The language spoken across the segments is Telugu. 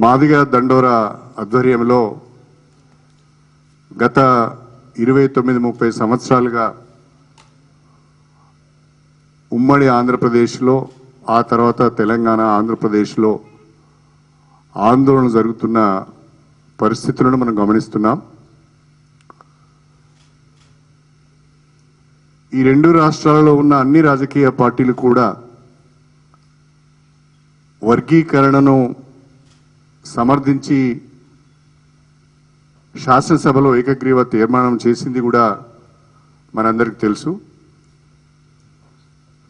మాదిగ దండోరా ఆధ్వర్యంలో గత 29-30 సంవత్సరాలుగా ఉమ్మడి ఆంధ్రప్రదేశ్లో ఆ తర్వాత తెలంగాణ ఆంధ్రప్రదేశ్లో ఆందోళన జరుగుతున్న పరిస్థితులను మనం గమనిస్తున్నాం. ఈ రెండు రాష్ట్రాలలో ఉన్న అన్ని రాజకీయ పార్టీలు కూడా వర్గీకరణను సమర్థించి శాసనసభలో ఏకగ్రీవ తీర్మానం చేసింది కూడా మనందరికీ తెలుసు.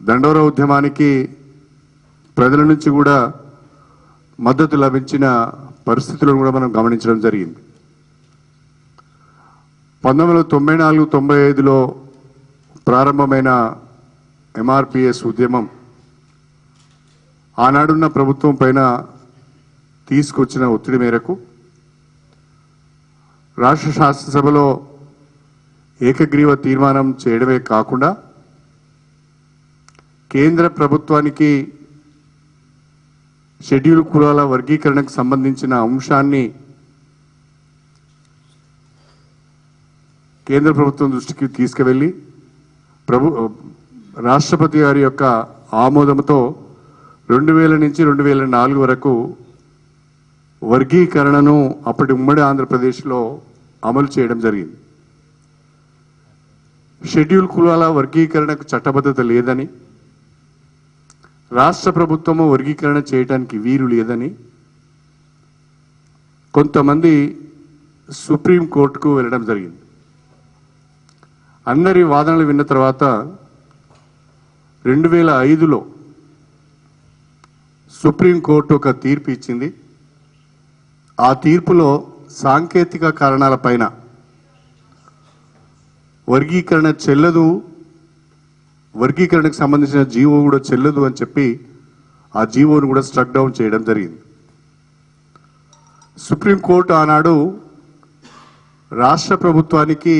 దండోరా ఉద్యమానికి ప్రజల నుంచి కూడా మద్దతు లభించిన పరిస్థితులను కూడా మనం గమనించడం జరిగింది. 1994-95లో ప్రారంభమైన ఎంఆర్పిఎస్ ఉద్యమం ఆనాడున్న ప్రభుత్వం పైన తీసుకొచ్చిన ఒత్తిడి మేరకు రాష్ట్ర శాసనసభలో ఏకగ్రీవ తీర్మానం చేయడమే కాకుండా కేంద్ర ప్రభుత్వానికి షెడ్యూల్ కులాల వర్గీకరణకు సంబంధించిన అంశాన్ని కేంద్ర ప్రభుత్వం దృష్టికి తీసుకువెళ్ళి రాష్ట్రపతి గారి యొక్క ఆమోదంతో 2000 నుంచి 2004 వరకు వర్గీకరణను అప్పటి ఉమ్మడి ఆంధ్రప్రదేశ్లో అమలు చేయడం జరిగింది. షెడ్యూల్ కులాల వర్గీకరణకు చట్టబద్ధత లేదని, రాష్ట్ర ప్రభుత్వము వర్గీకరణ చేయడానికి వీలు లేదని కొంతమంది సుప్రీంకోర్టుకు వెళ్ళడం జరిగింది. అందరి వాదనలు విన్న తర్వాత 2005లో సుప్రీంకోర్టు ఒక తీర్పు ఇచ్చింది. ఆ తీర్పులో సాంకేతిక కారణాలపైన వర్గీకరణ చెల్లదు, వర్గీకరణకు సంబంధించిన జీవో కూడా చెల్లదు అని చెప్పి ఆ జీవోను కూడా స్ట్రక్ డౌన్ చేయడం జరిగింది. సుప్రీంకోర్టు ఆనాడు రాష్ట్ర ప్రభుత్వానికి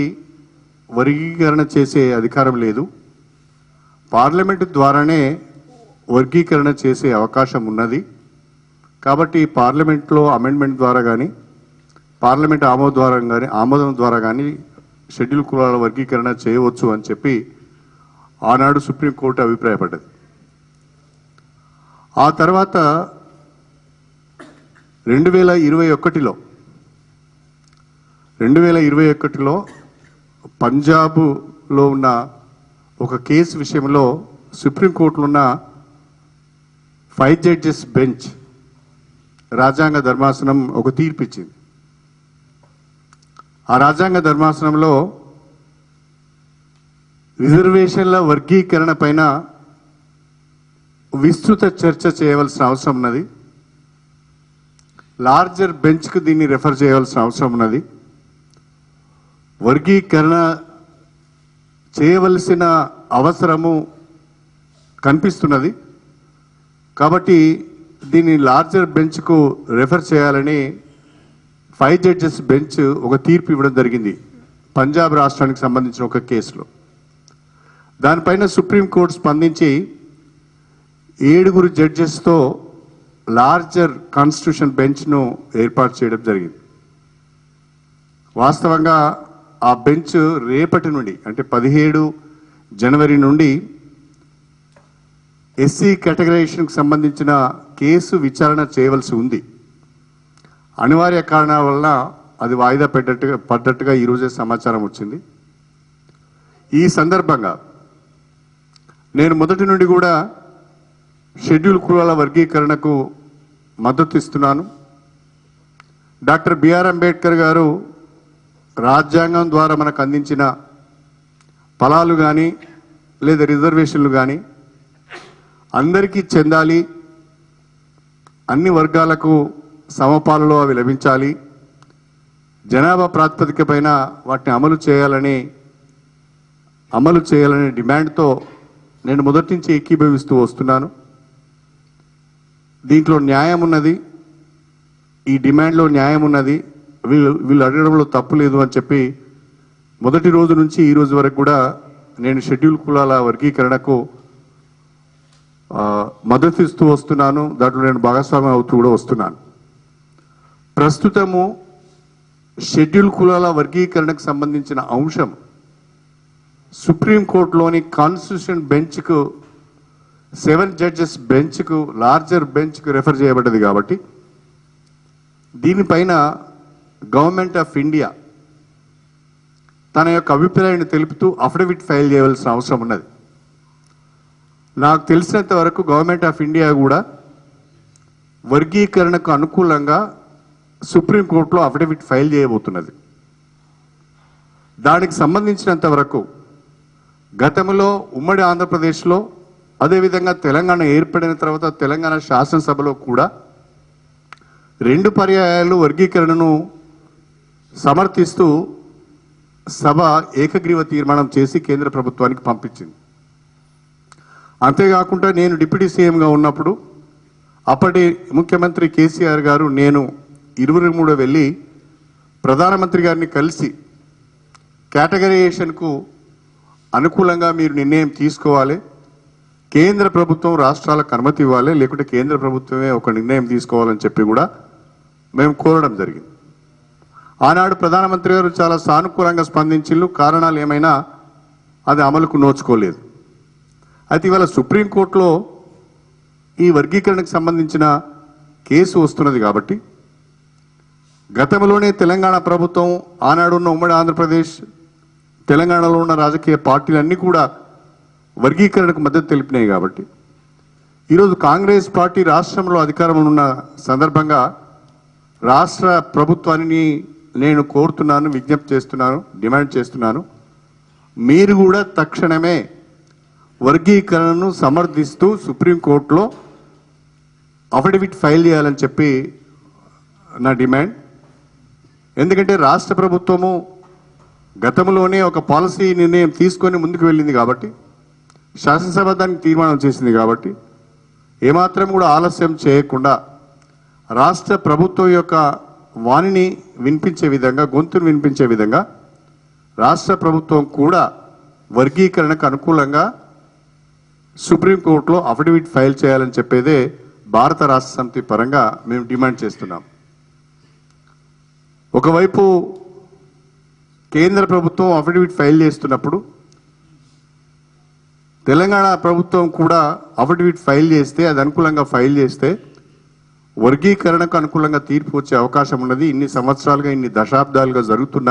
వర్గీకరణ చేసే అధికారం లేదు, పార్లమెంటు ద్వారానే వర్గీకరణ చేసే అవకాశం ఉన్నది, కాబట్టి పార్లమెంట్లో అమెండ్మెంట్ ద్వారా కానీ పార్లమెంట్ ఆమోదం ద్వారా కానీ షెడ్యూల్ కులాల వర్గీకరణ చేయవచ్చు అని చెప్పి ఆనాడు సుప్రీంకోర్టు అభిప్రాయపడ్డది. ఆ తర్వాత 2021లో పంజాబ్లో ఉన్న ఒక కేసు విషయంలో సుప్రీంకోర్టులో ఉన్న 5 జడ్జెస్ బెంచ్ రాజ్యాంగ ధర్మాసనం ఒక తీర్పు ఇచ్చింది. ఆ రాజ్యాంగ ధర్మాసనంలో రిజర్వేషన్ల వర్గీకరణ పైన విస్తృత చర్చ చేయవలసిన అవసరం ఉన్నది, లార్జర్ బెంచ్కు దీన్ని రెఫర్ చేయవలసిన అవసరం ఉన్నది, వర్గీకరణ చేయవలసిన అవసరము కనిపిస్తున్నది, కాబట్టి దీన్ని లార్జర్ బెంచ్కు రెఫర్ చేయాలని 5 జడ్జెస్ బెంచ్ ఒక తీర్పు ఇవ్వడం జరిగింది పంజాబ్ రాష్ట్రానికి సంబంధించిన ఒక కేసులో. దానిపైన సుప్రీంకోర్టు స్పందించి 7 జడ్జెస్తో లార్జర్ కాన్స్టిట్యూషన్ బెంచ్ను ఏర్పాటు చేయడం జరిగింది. వాస్తవంగా ఆ బెంచ్ రేపటి నుండి అంటే 17 జనవరి నుండి ఎస్సీ కేటగరైజేషన్కి సంబంధించిన కేసు విచారణ చేయవలసి ఉంది. అనివార్య కారణాల వల్ల అది వాయిదా పడ్డట్టుగా ఈరోజే సమాచారం వచ్చింది. ఈ సందర్భంగా నేను మొదటి నుండి కూడా షెడ్యూల్ కులాల వర్గీకరణకు మద్దతు ఇస్తున్నాను. డాక్టర్ బిఆర్ అంబేద్కర్ గారు రాజ్యాంగం ద్వారా మనకు అందించిన ఫలాలు కానీ లేదా రిజర్వేషన్లు కానీ అందరికీ చెందాలి, అన్ని వర్గాలకు సమపాలలో అవి లభించాలి, జనాభా ప్రాతిపదిక పైన వాటిని అమలు చేయాలనే డిమాండ్తో నేను మొదటి నుంచి ఏకీభవిస్తూ వస్తున్నాను. దీంట్లో న్యాయం ఉన్నది, ఈ డిమాండ్లో న్యాయం ఉన్నది, వీళ్ళు అడగడంలో తప్పు లేదు అని చెప్పి మొదటి రోజు నుంచి ఈ రోజు వరకు కూడా నేను షెడ్యూల్ కులాల వర్గీకరణకు మద్దతు ఇస్తూ వస్తున్నాను. దాంట్లో నేను భాగస్వామ్యం అవుతూ కూడా వస్తున్నాను. ప్రస్తుతము షెడ్యూల్ కులాల వర్గీకరణకు సంబంధించిన అంశం సుప్రీంకోర్టులోని కాన్స్టిట్యూషన్ బెంచ్కు 7 జడ్జెస్ బెంచ్కు లార్జర్ బెంచ్కు రెఫర్ చేయబడ్డది కాబట్టి దీనిపైన గవర్నమెంట్ ఆఫ్ ఇండియా తన యొక్క అభిప్రాయాన్ని తెలుపుతూ అఫిడవిట్ ఫైల్ చేయవలసిన అవసరం ఉన్నది. నాకు తెలిసినంత వరకు గవర్నమెంట్ ఆఫ్ ఇండియా కూడా వర్గీకరణకు అనుకూలంగా సుప్రీంకోర్టులో అఫిడవిట్ ఫైల్ చేయబోతున్నది. దానికి సంబంధించినంత వరకు గతంలో ఉమ్మడి ఆంధ్రప్రదేశ్లో అదేవిధంగా తెలంగాణ ఏర్పడిన తర్వాత తెలంగాణ శాసనసభలో కూడా 2 పర్యాయాలు వర్గీకరణను సమర్థిస్తూ సభ ఏకగ్రీవ తీర్మానం చేసి కేంద్ర ప్రభుత్వానికి పంపించింది. అంతేకాకుండా నేను డిప్యూటీ సీఎంగా ఉన్నప్పుడు అప్పటి ముఖ్యమంత్రి కేసీఆర్ గారు నేను 23 వెళ్ళి ప్రధానమంత్రి గారిని కలిసి కేటగరైజేషన్కు అనుకూలంగా మీరు నిర్ణయం తీసుకోవాలి, కేంద్ర ప్రభుత్వం రాష్ట్రాలకు అనుమతి ఇవ్వాలి, లేకుంటే కేంద్ర ప్రభుత్వమే ఒక నిర్ణయం తీసుకోవాలని చెప్పి కూడా మేము కోరడం జరిగింది. ఆనాడు ప్రధానమంత్రి గారు చాలా సానుకూలంగా స్పందించిళ్ళు. కారణాలు ఏమైనా అది అమలుకు నోచుకోలేదు. అయితే ఇవాళ సుప్రీంకోర్టులో ఈ వర్గీకరణకు సంబంధించిన కేసు వస్తున్నది కాబట్టి గతంలోనే తెలంగాణ ప్రభుత్వం, ఆనాడున్న ఉమ్మడి ఆంధ్రప్రదేశ్, తెలంగాణలో ఉన్న రాజకీయ పార్టీలన్నీ కూడా వర్గీకరణకు మద్దతు తెలిపినాయి కాబట్టి ఈరోజు కాంగ్రెస్ పార్టీ రాష్ట్రంలో అధికారంలో ఉన్న సందర్భంగా రాష్ట్ర ప్రభుత్వాన్ని నేను కోరుతున్నాను, విజ్ఞప్తి చేస్తున్నాను, డిమాండ్ చేస్తున్నాను, మీరు కూడా తక్షణమే వర్గీకరణను సమర్థిస్తూ సుప్రీంకోర్టులో అఫిడవిట్ ఫైల్ చేయాలని చెప్పి నా డిమాండ్. ఎందుకంటే రాష్ట్ర ప్రభుత్వము గతంలోనే ఒక పాలసీ నిర్ణయం తీసుకొని ముందుకు వెళ్ళింది కాబట్టి, శాసనసభ దానికి తీర్మానం చేసింది కాబట్టి ఏమాత్రం కూడా ఆలస్యం చేయకుండా రాష్ట్ర ప్రభుత్వం యొక్క వాణిని వినిపించే విధంగా, గొంతును వినిపించే విధంగా రాష్ట్ర ప్రభుత్వం కూడా వర్గీకరణకు అనుకూలంగా సుప్రీంకోర్టులో అఫిడవిట్ ఫైల్ చేయాలని చెప్పేదే భారత రాష్ట్ర సమితి పరంగా మేము డిమాండ్ చేస్తున్నాం. ఒకవైపు కేంద్ర ప్రభుత్వం అఫిడవిట్ ఫైల్ చేస్తున్నప్పుడు తెలంగాణ ప్రభుత్వం కూడా అఫిడవిట్ ఫైల్ చేస్తే, అది అనుకూలంగా ఫైల్ చేస్తే వర్గీకరణకు అనుకూలంగా తీర్పు వచ్చే అవకాశం ఉన్నది. ఇన్ని సంవత్సరాలుగా, ఇన్ని దశాబ్దాలుగా జరుగుతున్న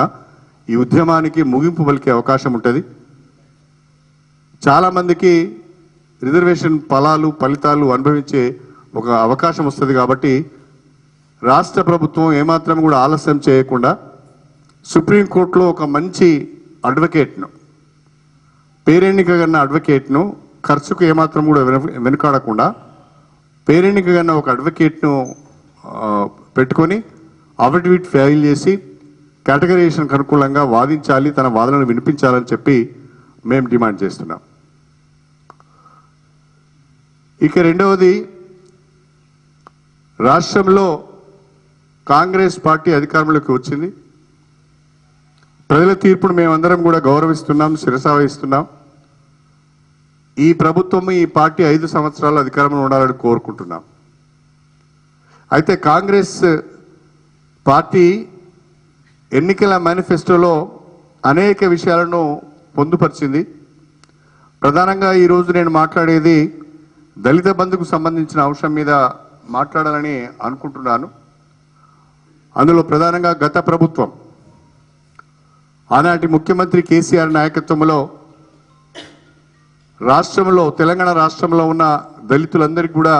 ఈ ఉద్యమానికి ముగింపు పలికే అవకాశం ఉంటుంది. చాలామందికి రిజర్వేషన్ ఫలితాలు అనుభవించే ఒక అవకాశం వస్తుంది. కాబట్టి రాష్ట్ర ప్రభుత్వం ఏమాత్రం కూడా ఆలస్యం చేయకుండా సుప్రీంకోర్టులో ఒక మంచి అడ్వకేట్ను, పేరెన్నిక కన్నా అడ్వకేట్ను, ఖర్చుకు ఏమాత్రం కూడా వెనుకాడకుండా పేరెన్నిక కన్నా ఒక అడ్వకేట్ను పెట్టుకొని అఫిడవిట్ ఫైల్ చేసి కేటగరైజేషన్కి అనుకూలంగా వాదించాలి, తన వాదనను వినిపించాలని చెప్పి మేము డిమాండ్ చేస్తున్నాం. ఇక రెండవది, రాష్ట్రంలో కాంగ్రెస్ పార్టీ అధికారంలోకి వచ్చింది. ప్రజల తీర్పును మేమందరం కూడా గౌరవిస్తున్నాం, శిరసావహిస్తున్నాం. ఈ ప్రభుత్వం, ఈ పార్టీ 5 సంవత్సరాలు అధికారంలో ఉండాలని కోరుకుంటున్నాం. అయితే కాంగ్రెస్ పార్టీ ఎన్నికల మేనిఫెస్టోలో అనేక విషయాలను పొందుపరిచింది. ప్రధానంగా ఈరోజు నేను మాట్లాడేది దళిత బంధుకు సంబంధించిన అంశం మీద మాట్లాడాలని అనుకుంటున్నాను. అందులో ప్రధానంగా గత ప్రభుత్వం, ఆనాటి ముఖ్యమంత్రి కేసీఆర్ నాయకత్వంలో రాష్ట్రంలో, తెలంగాణ రాష్ట్రంలో ఉన్న దళితులందరికీ కూడా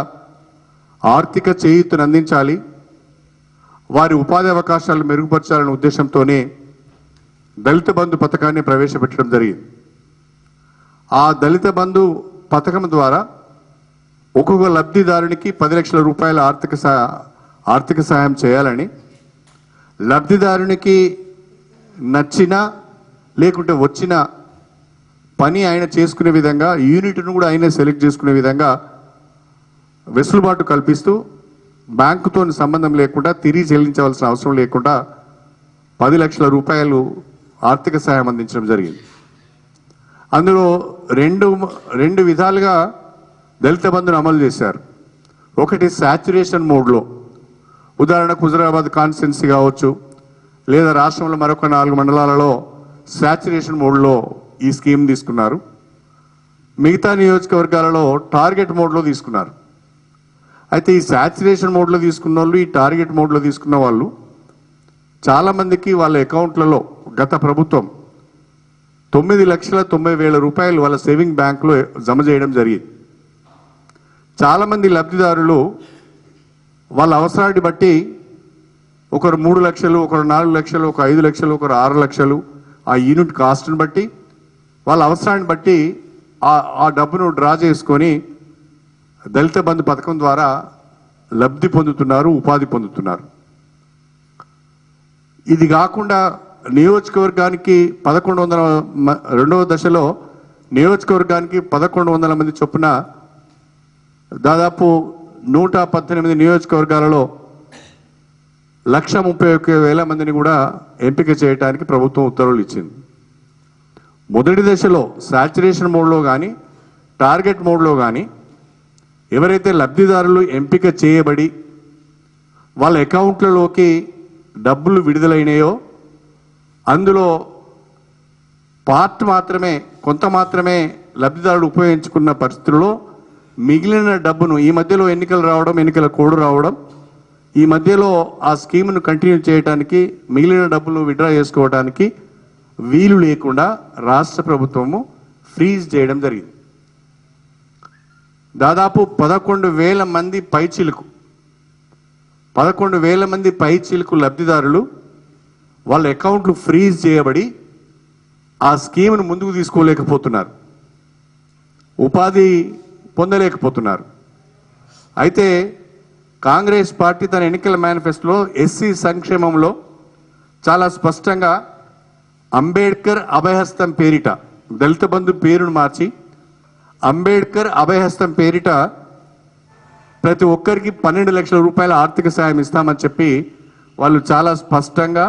ఆర్థిక చేయూతను అందించాలి, వారి ఉపాధి అవకాశాలు మెరుగుపరచాలనే ఉద్దేశంతోనే దళిత బంధు పథకాన్ని ప్రవేశపెట్టడం జరిగింది. ఆ దళిత బంధు పథకం ద్వారా ఒక్కొక్క లబ్ధిదారునికి 10 లక్షల రూపాయల ఆర్థిక సహాయం చేయాలని, లబ్ధిదారునికి నచ్చిన లేకుంటే వచ్చిన పని ఆయన చేసుకునే విధంగా, యూనిట్ను కూడా ఆయనే సెలెక్ట్ చేసుకునే విధంగా వెసులుబాటు కల్పిస్తూ బ్యాంకుతో సంబంధం లేకుండా, తిరిగి చెల్లించవలసిన అవసరం లేకుండా 10 లక్షల రూపాయలు ఆర్థిక సహాయం అందించడం జరిగింది. అందులో రెండు విధాలుగా దళిత బంధును అమలు చేశారు. ఒకటి శాచ్యురేషన్ మోడ్లో, ఉదాహరణకు హుజరాబాద్ కాన్స్టిట్యున్సీ కావచ్చు, లేదా రాష్ట్రంలో మరొక 4 మండలాలలో శాచురేషన్ మోడ్లో ఈ స్కీమ్ తీసుకున్నారు. మిగతా నియోజకవర్గాలలో టార్గెట్ మోడ్లో తీసుకున్నారు. అయితే ఈ శాచురేషన్ మోడ్లో తీసుకున్న వాళ్ళు, ఈ టార్గెట్ మోడ్లో తీసుకున్న వాళ్ళు చాలామందికి వాళ్ళ అకౌంట్లలో గత ప్రభుత్వం 9,90,000 రూపాయలు వాళ్ళ సేవింగ్ బ్యాంకులో జమ చేయడం జరిగింది. చాలామంది లబ్ధిదారులు వాళ్ళ అవసరాన్ని బట్టి ఒకరు 3 లక్షలు, ఒకరు 4 లక్షలు, ఒక 5 లక్షలు, ఒకరు 6 లక్షలు, ఆ యూనిట్ కాస్ట్ని బట్టి వాళ్ళ అవసరాన్ని బట్టి ఆ డబ్బును డ్రా చేసుకొని దళిత బంధు పథకం ద్వారా లబ్ధి పొందుతున్నారు, ఉపాధి పొందుతున్నారు. ఇది కాకుండా నియోజకవర్గానికి 1100 రెండవ దశలో నియోజకవర్గానికి 1100 మంది చొప్పున దాదాపు 118 నియోజకవర్గాలలో 131,000 మందిని కూడా ఎంపిక చేయడానికి ప్రభుత్వం ఉత్తర్వులు ఇచ్చింది. మొదటి దశలో శాచురేషన్ మోడ్లో కానీ టార్గెట్ మోడ్లో కానీ ఎవరైతే లబ్ధిదారులు ఎంపిక చేయబడి వాళ్ళ అకౌంట్లలోకి డబ్బులు విడుదలైనాయో అందులో కొంత మాత్రమే లబ్ధిదారులు ఉపయోగించుకున్న పరిస్థితుల్లో మిగిలిన డబ్బును ఈ మధ్యలో ఎన్నికలు రావడం, ఎన్నికల కోడ్ రావడం, ఈ మధ్యలో ఆ స్కీమ్ను కంటిన్యూ చేయడానికి మిగిలిన డబ్బులు విడ్రా చేసుకోవడానికి వీలు లేకుండా రాష్ట్ర ప్రభుత్వము ఫ్రీజ్ చేయడం జరిగింది. దాదాపు 11,000 మంది పైచిలుకు లబ్ధిదారులు వాళ్ళ అకౌంట్లు ఫ్రీజ్ చేయబడి ఆ స్కీమ్ను ముందుకు తీసుకోలేకపోతున్నారు, ఉపాధి పొందలేకపోతున్నారు. అయితే కాంగ్రెస్ పార్టీ తన ఎన్నికల మేనిఫెస్టోలో ఎస్సీ సంక్షేమంలో చాలా స్పష్టంగా అంబేద్కర్ అభయహస్తం పేరిట దళిత బంధు పేరును మార్చి అంబేద్కర్ అభయహస్తం పేరిట ప్రతి ఒక్కరికి 12 లక్షల రూపాయల ఆర్థిక సాయం ఇస్తామని చెప్పి వాళ్ళు చాలా స్పష్టంగా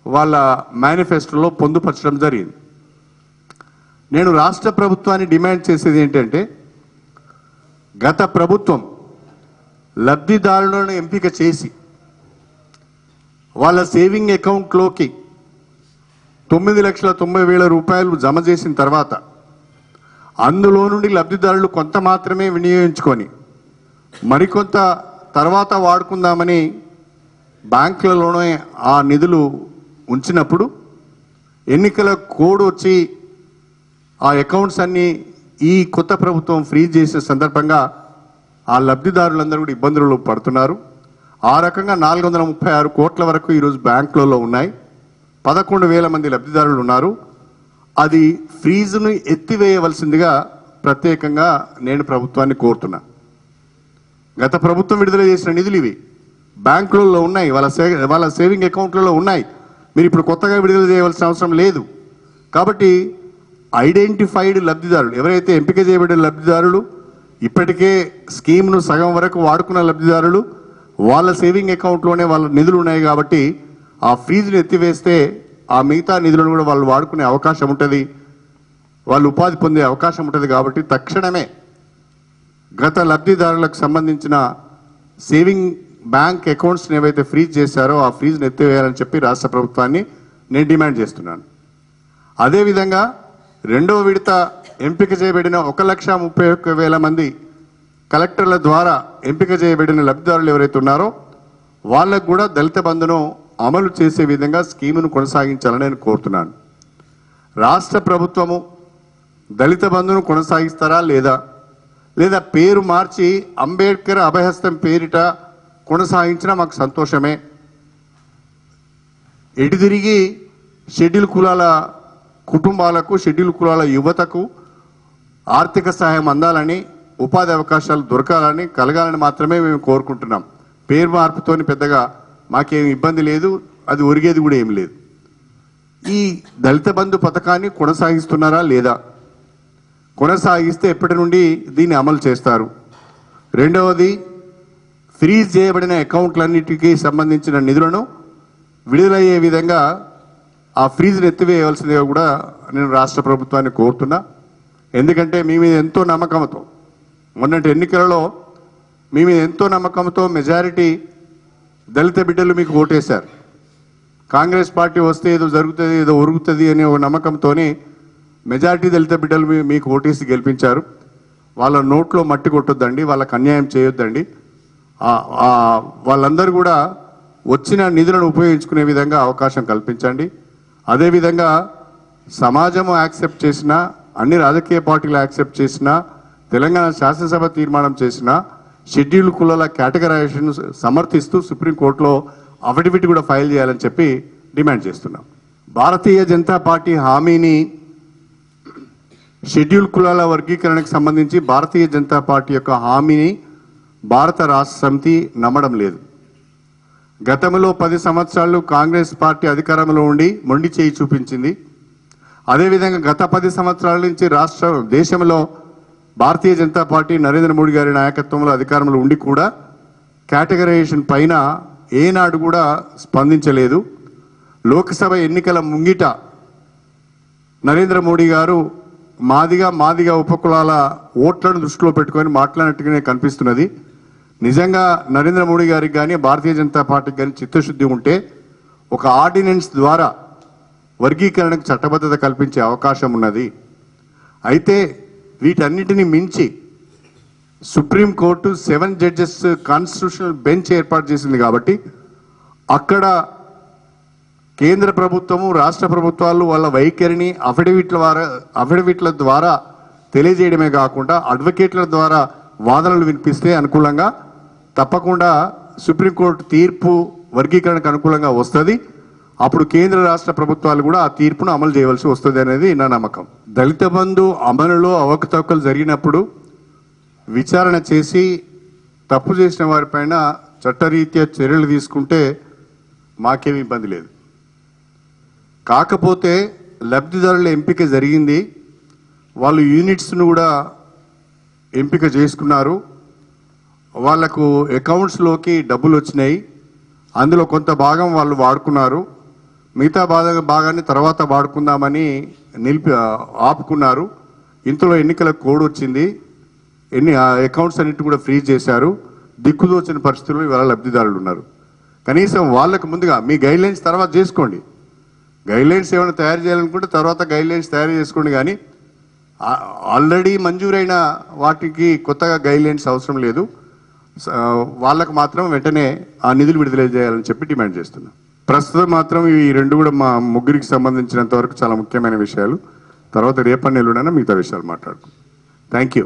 వాళ్ళ మేనిఫెస్టోలో పొందుపరచడం జరిగింది. నేను రాష్ట్ర ప్రభుత్వాన్ని డిమాండ్ చేసేది ఏంటంటే, గత ప్రభుత్వం లబ్ధిదారులను ఎంపిక చేసి వాళ్ళ సేవింగ్ అకౌంట్లోకి 9,90,000 రూపాయలు జమ చేసిన తర్వాత అందులో నుండి లబ్ధిదారులు కొంత మాత్రమే వినియోగించుకొని మరికొంత తర్వాత వాడుకుందామని బ్యాంకులలోనే ఆ నిధులు ఉంచినప్పుడు ఎన్నికల కోడ్ వచ్చి ఆ అకౌంట్స్ అన్నీ ఈ కొత్త ప్రభుత్వం ఫ్రీజ్ చేసిన సందర్భంగా ఆ లబ్ధిదారులందరూ కూడా ఇబ్బందులు పడుతున్నారు. ఆ రకంగా 436 కోట్ల వరకు ఈరోజు బ్యాంకులలో ఉన్నాయి. 11,000 మంది లబ్ధిదారులు ఉన్నారు. అది ఫ్రీజును ఎత్తివేయవలసిందిగా ప్రత్యేకంగా నేను ప్రభుత్వాన్ని కోరుతున్నా. గత ప్రభుత్వం విడుదల చేసిన నిధులు ఇవి బ్యాంకులలో ఉన్నాయి, వాళ్ళ సేవింగ్ అకౌంట్లలో ఉన్నాయి. మీరు ఇప్పుడు కొత్తగా విడుదల చేయవలసిన అవసరం లేదు. కాబట్టి ఐడెంటిఫైడ్ లబ్ధిదారులు, ఎవరైతే ఎంపిక చేయబడిన లబ్ధిదారులు, ఇప్పటికే స్కీమ్ను సగం వరకు వాడుకున్న లబ్ధిదారులు, వాళ్ళ సేవింగ్ అకౌంట్లోనే వాళ్ళ నిధులు ఉన్నాయి. కాబట్టి ఆ ఫీజును ఎత్తివేస్తే ఆ మిగతా నిధులను కూడా వాళ్ళు వాడుకునే అవకాశం ఉంటుంది, వాళ్ళు ఉపాధి పొందే అవకాశం ఉంటుంది. కాబట్టి తక్షణమే గత లబ్ధిదారులకు సంబంధించిన సేవింగ్ బ్యాంక్ అకౌంట్స్ని ఏవైతే ఫ్రీజ్ చేశారో ఆ ఫ్రీజ్ని ఎత్తివేయాలని చెప్పి రాష్ట్ర ప్రభుత్వాన్ని నేను డిమాండ్ చేస్తున్నాను. అదేవిధంగా రెండవ విడత ఎంపిక చేయబడిన 1,31,000 మంది కలెక్టర్ల ద్వారా ఎంపిక చేయబడిన లబ్ధిదారులు ఎవరైతే ఉన్నారో వాళ్ళకు కూడా దళిత బంధును అమలు చేసే విధంగా స్కీమును కొనసాగించాలని నేను కోరుతున్నాను. రాష్ట్ర ప్రభుత్వము దళిత బంధును కొనసాగిస్తారా లేదా పేరు మార్చి అంబేద్కర్ అభయహస్తం పేరిట కొనసాగించినా మాకు సంతోషమే. ఎటు తిరిగి షెడ్యూల్ కులాల కుటుంబాలకు, షెడ్యూల్ కులాల యువతకు ఆర్థిక సహాయం అందాలని, ఉపాధి అవకాశాలు దొరకాలని, కలగాలని మాత్రమే మేము కోరుకుంటున్నాం. పేరు మార్పుతోని పెద్దగా మాకేం ఇబ్బంది లేదు, అది ఒరిగేది కూడా ఏం లేదు. ఈ దళిత బంధు పథకాన్ని కొనసాగిస్తున్నారా లేదా, కొనసాగిస్తే ఎప్పటి నుండి దీన్ని అమలు చేస్తారు? రెండవది, ఫ్రీజ్ చేయబడిన అకౌంట్లన్నిటికీ సంబంధించిన నిధులను విడుదలయ్యే విధంగా ఆ ఫ్రీజ్ను ఎత్తివేయవలసిందిగా కూడా నేను రాష్ట్ర ప్రభుత్వాన్ని కోరుతున్నా. ఎందుకంటే మీ మీద ఎంతో నమ్మకంతో, మొన్నటి ఎన్నికలలో మీ మీద ఎంతో నమ్మకంతో మెజారిటీ దళిత బిడ్డలు మీకు ఓటేశారు. కాంగ్రెస్ పార్టీ వస్తే ఏదో జరుగుతుంది, ఏదో ఒరుగుతుంది అనే ఒక నమ్మకంతోనే మెజారిటీ దళిత బిడ్డలు మీకు ఓటేసి గెలిపించారు. వాళ్ళ నోట్లో మట్టి కొట్టొద్దండి, వాళ్ళకు అన్యాయం చేయొద్దండి. వాళ్ళందరూ కూడా వచ్చిన నిధులను ఉపయోగించుకునే విధంగా అవకాశం కల్పించండి. అదేవిధంగా సమాజం యాక్సెప్ట్ చేసిన, అన్ని రాజకీయ పార్టీలు యాక్సెప్ట్ చేసిన, తెలంగాణ శాసనసభ తీర్మానం చేసిన షెడ్యూల్ కులాల కేటగరైజేషన్ సమర్థిస్తూ సుప్రీంకోర్టులో అఫిడవిట్ కూడా ఫైల్ చేయాలని చెప్పి డిమాండ్ చేస్తున్నాం. భారతీయ జనతా పార్టీ హామీని, షెడ్యూల్ కులాల వర్గీకరణకు సంబంధించి భారతీయ జనతా పార్టీ యొక్క హామీని భారత రాష్ట్ర సమితి నమ్మడం లేదు. గతంలో 10 సంవత్సరాలు కాంగ్రెస్ పార్టీ అధికారంలో ఉండి మొండి చేయి చూపించింది. అదేవిధంగా గత 10 సంవత్సరాల నుంచి దేశంలో భారతీయ జనతా పార్టీ నరేంద్ర మోడీ గారి నాయకత్వంలో అధికారంలో ఉండి కూడా కేటగరైజేషన్ పైన ఏనాడు కూడా స్పందించలేదు. లోక్సభ ఎన్నికల ముంగిట నరేంద్ర మోడీ గారు మాదిగా ఉపకులాల ఓట్లను దృష్టిలో పెట్టుకొని మాట్లాడినట్టుగానే కనిపిస్తున్నది. నిజంగా నరేంద్ర మోడీ గారికి కానీ భారతీయ జనతా పార్టీకి కానీ చిత్తశుద్ధి ఉంటే ఒక ఆర్డినెన్స్ ద్వారా వర్గీకరణకు చట్టబద్ధత కల్పించే అవకాశం ఉన్నది. అయితే వీటన్నిటిని మించి సుప్రీంకోర్టు 7 జడ్జెస్ కాన్స్టిట్యూషనల్ బెంచ్ ఏర్పాటు చేసింది కాబట్టి అక్కడ కేంద్ర ప్రభుత్వము, రాష్ట్ర ప్రభుత్వాలు వాళ్ళ వైఖరిని అఫిడవిట్ల ద్వారా తెలియజేయడమే కాకుండా అడ్వకేట్ల ద్వారా వాదనలు వినిపిస్తే అనుకూలంగా తప్పకుండా సుప్రీంకోర్టు తీర్పు వర్గీకరణకు అనుకూలంగా వస్తుంది. అప్పుడు కేంద్ర రాష్ట్ర ప్రభుత్వాలు కూడా ఆ తీర్పును అమలు చేయవలసి వస్తుంది అనేది నా నమ్మకం. దళిత బంధు అమలులో అవకతవకలు జరిగినప్పుడు విచారణ చేసి తప్పు చేసిన వారిపైన చట్టరీత్యా చర్యలు తీసుకుంటే మాకేమి ఇబ్బంది లేదు. కాకపోతే లబ్ధిదారుల ఎంపిక జరిగింది, వాళ్ళు యూనిట్స్ను కూడా ఎంపిక చేసుకున్నారు, వాళ్లకు అకౌంట్స్లోకి డబ్బులు వచ్చినాయి, అందులో కొంత భాగం వాళ్ళు వాడుకున్నారు, మిగతా భాగాన్ని తర్వాత వాడుకుందామని ఆపుకున్నారు. ఇంతలో ఎన్నికల కోడ్ వచ్చింది, అకౌంట్స్ అన్నిటి కూడా ఫ్రీజ్ చేశారు. దిక్కుదోచిన పరిస్థితుల్లో ఇవాళ లబ్ధిదారులు ఉన్నారు. కనీసం వాళ్ళకు ముందుగా మీ గైడ్లైన్స్ తర్వాత చేసుకోండి. గైడ్లైన్స్ ఏమైనా తయారు చేయాలనుకుంటే తర్వాత గైడ్లైన్స్ తయారు చేసుకోండి, కానీ ఆల్రెడీ మంజూరైన వాటికి కొత్తగా గైడ్లైన్స్ అవసరం లేదు. వాళ్ళకు మాత్రం వెంటనే ఆ నిధులు విడుదల చేయాలని చెప్పి డిమాండ్ చేస్తున్నాం. ప్రస్తుతం మాత్రం ఈ రెండు కూడా మా ముగ్గురికి సంబంధించినంత వరకు చాలా ముఖ్యమైన విషయాలు. తర్వాత రేపటి నెలలోనైనా మిగతా విషయాలు మాట్లాడుకుందాం. Thank you.